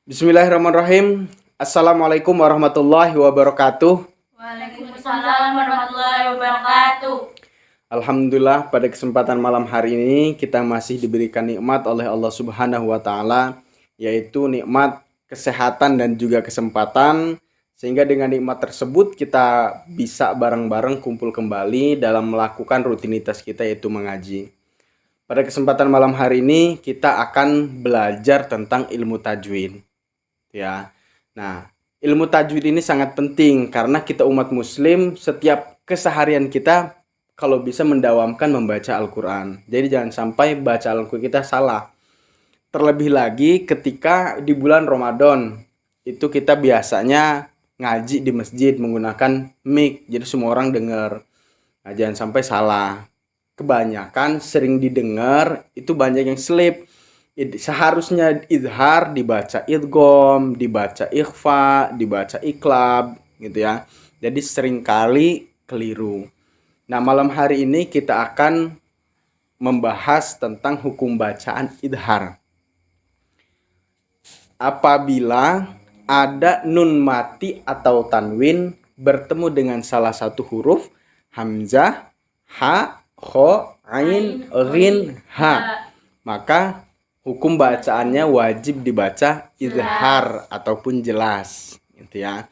Bismillahirrahmanirrahim. Assalamualaikum warahmatullahi wabarakatuh. Waalaikumsalam warahmatullahi wabarakatuh. Alhamdulillah, pada kesempatan malam hari ini kita masih diberikan nikmat oleh Allah Subhanahu wa taala, yaitu nikmat kesehatan dan juga kesempatan, sehingga dengan nikmat tersebut kita bisa bareng-bareng kumpul kembali dalam melakukan rutinitas kita, yaitu mengaji. Pada kesempatan malam hari ini kita akan belajar tentang ilmu tajwid. Ya. Nah, ilmu tajwid ini sangat penting karena kita umat muslim setiap keseharian kita kalau bisa mendawamkan membaca Al-Qur'an. Jadi jangan sampai baca Al-Qur'an kita salah. Terlebih lagi ketika di bulan Ramadan, itu kita biasanya ngaji di masjid menggunakan mic. Jadi semua orang dengar. Nah, jangan sampai salah. Kebanyakan sering didengar itu banyak yang slip. Seharusnya izhar dibaca idgham, dibaca ikhfa, dibaca iklab gitu ya. Jadi seringkali keliru. Nah, malam hari ini kita akan membahas tentang hukum bacaan idhar. Apabila ada nun mati atau tanwin bertemu dengan salah satu huruf hamzah, ha, kho, ain, ghin, ha, maka hukum bacaannya wajib dibaca izhar ataupun jelas gitu ya.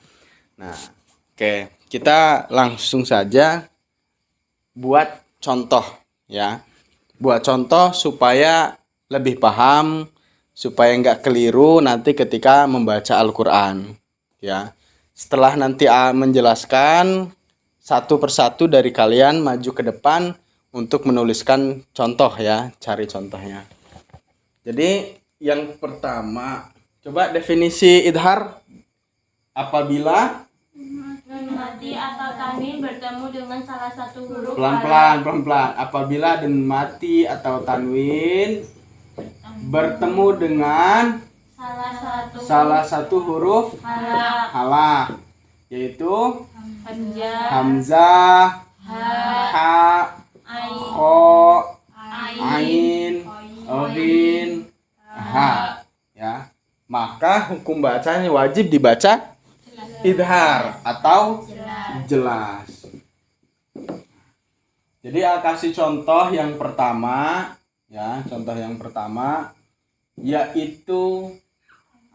Nah, oke, kita langsung saja buat contoh ya. Buat contoh supaya lebih paham, supaya nggak keliru nanti ketika membaca Al-Qur'an ya. Setelah nanti menjelaskan, satu persatu dari kalian maju ke depan untuk menuliskan contoh ya, cari contohnya. Jadi yang pertama, coba definisi idhar. Apabila Nun mati atau tanwin bertemu dengan salah satu huruf. pelan-pelan. Apabila nun mati atau tanwin bertemu dengan salah satu huruf halak, yaitu hamzah, ha, kho, ain, ghin, ha ya. Maka hukum bacanya wajib dibaca idhar atau jelas. Jadi kasih contoh yang pertama ya, contoh yang pertama yaitu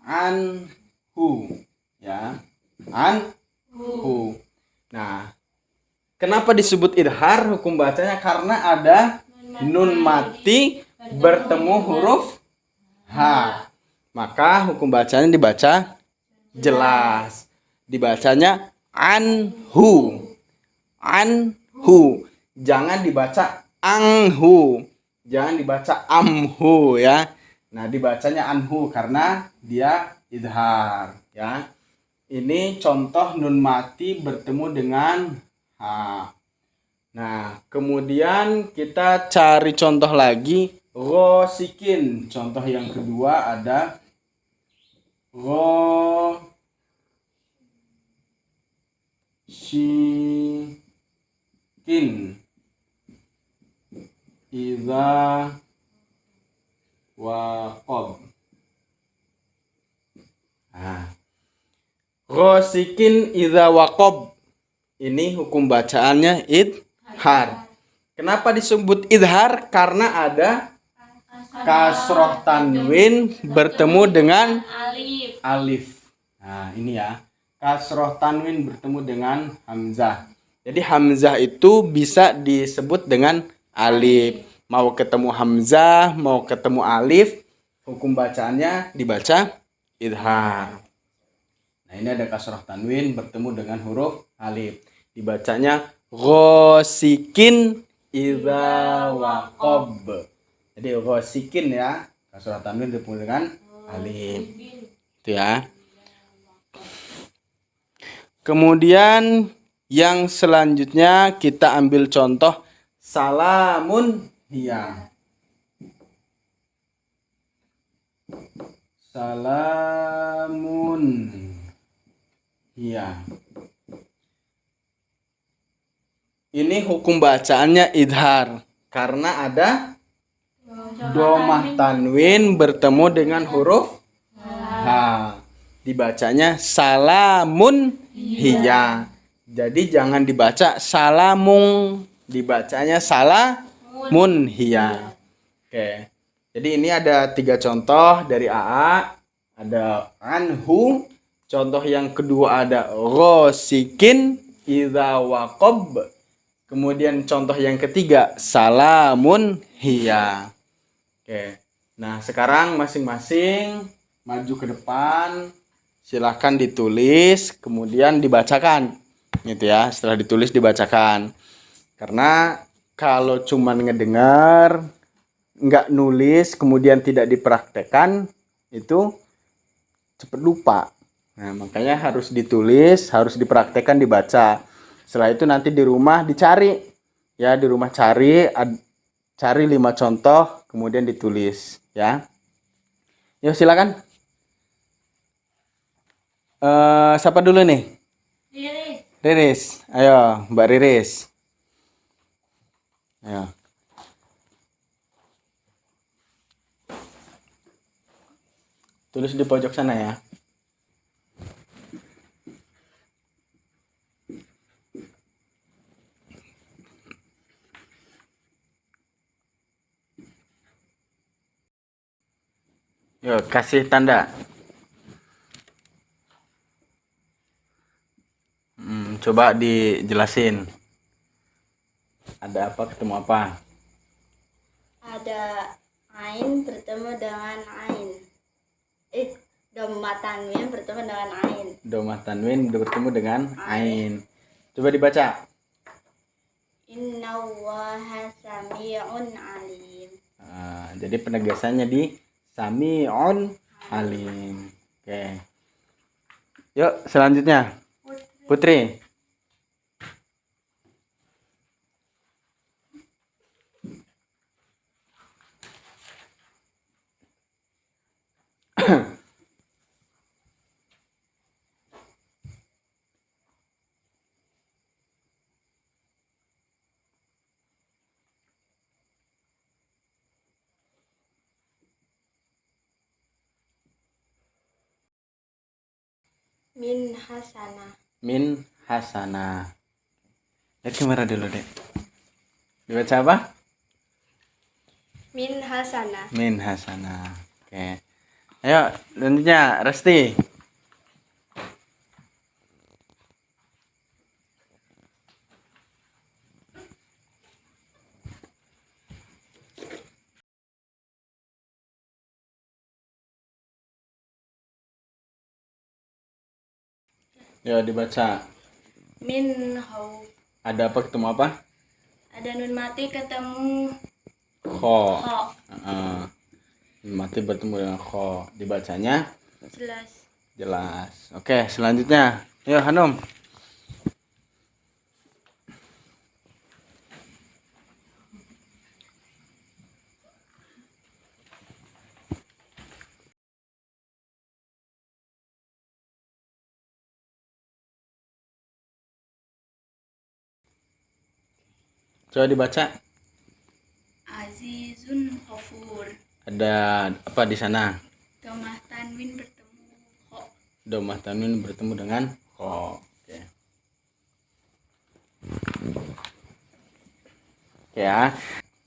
anhu ya, anhu. Nah, kenapa disebut idhar hukum bacanya? Karena ada nun mati bertemu huruf ha. Maka hukum bacanya dibaca jelas. Dibacanya anhu. Anhu. Jangan dibaca anghu. Jangan dibaca amhu ya. Nah, dibacanya anhu karena dia idhar ya. Ini contoh nun mati bertemu dengan ha. Nah, kemudian kita cari contoh lagi, ghosikin. Contoh yang kedua ada ghosikin idza waqab. Nah, ghosikin idza waqab. Ini hukum bacaannya idhar. Kenapa disebut idhar? Karena ada kasroh tanwin bertemu dengan alif. Nah, ini ya. Kasroh tanwin bertemu dengan hamzah. Jadi hamzah itu bisa disebut dengan alif. Mau ketemu hamzah, mau ketemu alif, hukum bacaannya dibaca idhar. Nah, ini ada kasroh tanwin bertemu dengan huruf alif. Dibacanya ghosikin idza waqab. Jadi ghosikin ya, kasroh tanwin bertemu dengan alif. Itu ya. Kemudian yang selanjutnya kita ambil contoh salamun hiya. Salamun hiya. Ini hukum bacaannya idhar karena ada domah tanwin bertemu dengan huruf Ha. Dibacanya salamun hiya. Jadi jangan dibaca salamung, dibacanya salamun hiya. Oke. Jadi ini ada 3 contoh dari AA. Ada anhu. Contoh yang kedua ada rosikin idza waqab. Kemudian contoh yang ketiga salamun hiya. Oke. Nah, sekarang masing-masing maju ke depan. Silakan ditulis, kemudian dibacakan. Gitu ya. Setelah ditulis dibacakan. Karena kalau cuma ngedengar, nggak nulis, kemudian tidak dipraktekkan, itu cepet lupa. Nah, makanya harus ditulis, harus dipraktekkan, dibaca. Setelah itu nanti di rumah dicari. Ya, di rumah cari 5 contoh, kemudian ditulis. Ya. Yuk, silakan. Siapa dulu nih? Riris. Ayo, Mbak Riris. Ayo. Tulis di pojok sana ya. Yuk, kasih tanda. Coba dijelasin. Ada apa, ketemu apa? Ada ain bertemu dengan ain. Domah tanwin bertemu dengan ain. Domah tanwin bertemu dengan ain. Coba dibaca. Innallaha sami'un alim. Jadi penegasannya di sami'un alim. Oke. Yuk, selanjutnya. Putri. Min hasanah. Min hasanah. Lihat kamera dulu deh. Dibaca apa? Min hasanah. Min hasanah. Oke. Ayo, selanjutnya Resti. Yuk dibaca. Min hauf. Ada apa, ketemu apa? Ada nun mati ketemu Kho. kho. Nun mati bertemu dengan kho. Dibacanya Jelas. jelas. Oke, selanjutnya. Yuk Hanum. Coba dibaca. Azizun ghafur. Ada apa di sana? Domah tanwin bertemu kho. Domah tanwin bertemu dengan kho. Oke. Oke ya.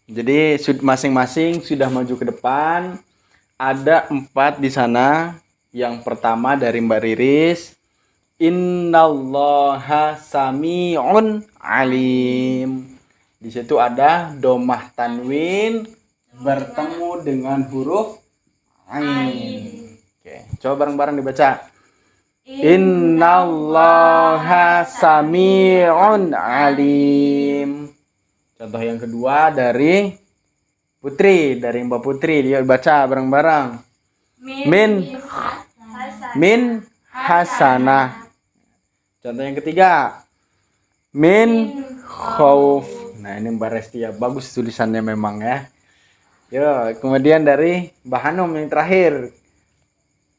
Jadi masing-masing sudah maju ke depan. Ada 4 di sana. Yang pertama dari Mbak Riris. Innallaha sami'un alim. Di situ ada domah tanwin bertemu dengan huruf ain. Oke, coba bareng-bareng dibaca. Innallaha sami'un alim. Contoh yang kedua dari Putri, dari Mbak Putri, dia baca bareng-bareng. Min hasanah. Contoh yang ketiga. Min khauf. Nah, ini Mbak Resti ya, bagus tulisannya memang ya. Yo, kemudian dari Mbak Hanum yang terakhir.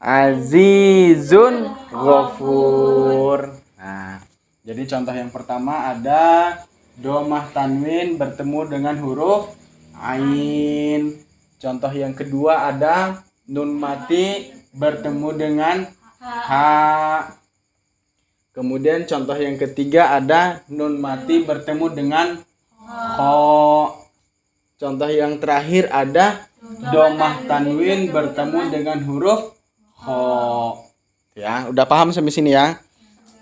Azizun ghafur. Nah, jadi contoh yang pertama ada domah tanwin bertemu dengan huruf ain. Contoh yang kedua ada nun mati bertemu dengan ha. Kemudian contoh yang ketiga ada nun mati bertemu dengan kho. Contoh yang terakhir ada domah tanwin bertemu dengan huruf kho. Ya, udah paham sampai sini ya?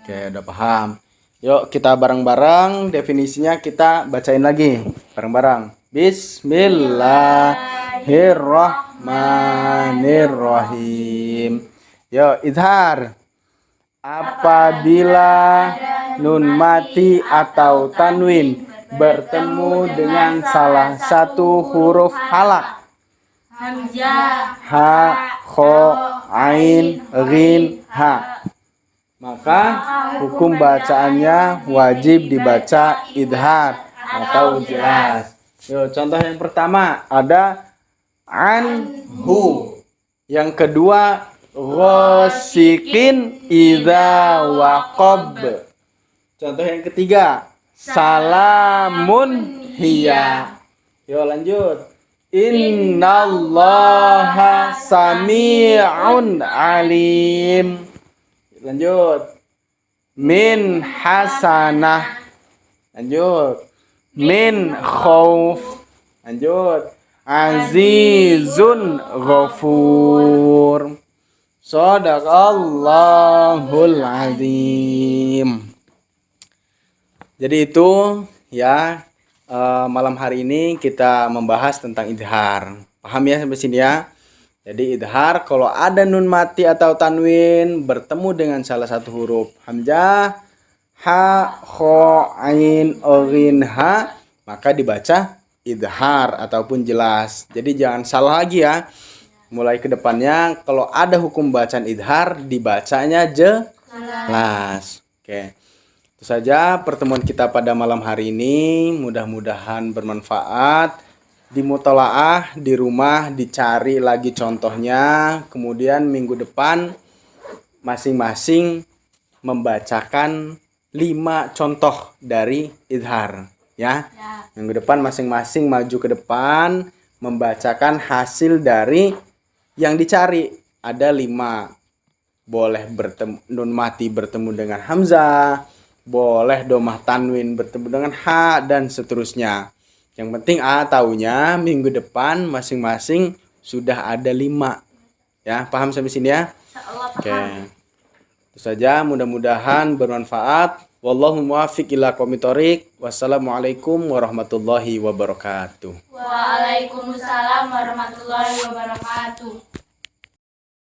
Oke, udah paham. Yuk kita bareng-bareng definisinya kita bacain lagi bareng-bareng. Bismillahirrahmanirrahim. Yuk, izhar. Apabila nun mati atau tanwin bertemu dengan salah satu huruf halak, Hamzah, ha, kho, ain, ghin, ha, maka hukum bacaannya wajib dibaca idhar atau jelas. Yuk, contoh yang pertama ada anhu. Yang kedua ghosikin idza waqab. Contoh yang ketiga salamun hiya. Yuk lanjut. Innallaha sami'un alim. Lanjut. Min hasanah. Lanjut. Min khauf. Lanjut. Azizun ghafur. Shadaqallahul azim. Jadi itu ya, malam hari ini kita membahas tentang idhar. Paham ya sampai sini ya? Jadi idhar kalau ada nun mati atau tanwin bertemu dengan salah satu huruf hamzah, ha, kho, ain, ghin, ha, maka dibaca idhar ataupun jelas. Jadi jangan salah lagi ya. Mulai ke depannya kalau ada hukum bacaan idhar dibacanya jelas. Oke. Itu saja pertemuan kita pada malam hari ini. Mudah-mudahan bermanfaat. Di mutolaah di rumah dicari lagi contohnya. Kemudian minggu depan masing-masing membacakan 5 contoh dari idhar ya. Minggu depan masing-masing maju ke depan membacakan hasil dari yang dicari. Ada 5. Boleh bertemu nun mati bertemu dengan hamzah, boleh domah tanwin bertemu dengan ha, dan seterusnya. Yang penting taunya minggu depan masing-masing sudah ada 5. Ya, paham sampai sini ya? Oke. Itu saja, mudah-mudahan bermanfaat. Wallahu muwaffiq ila aqwamit thoriq. Wassalamualaikum warahmatullahi wabarakatuh. Waalaikumsalam warahmatullahi wabarakatuh.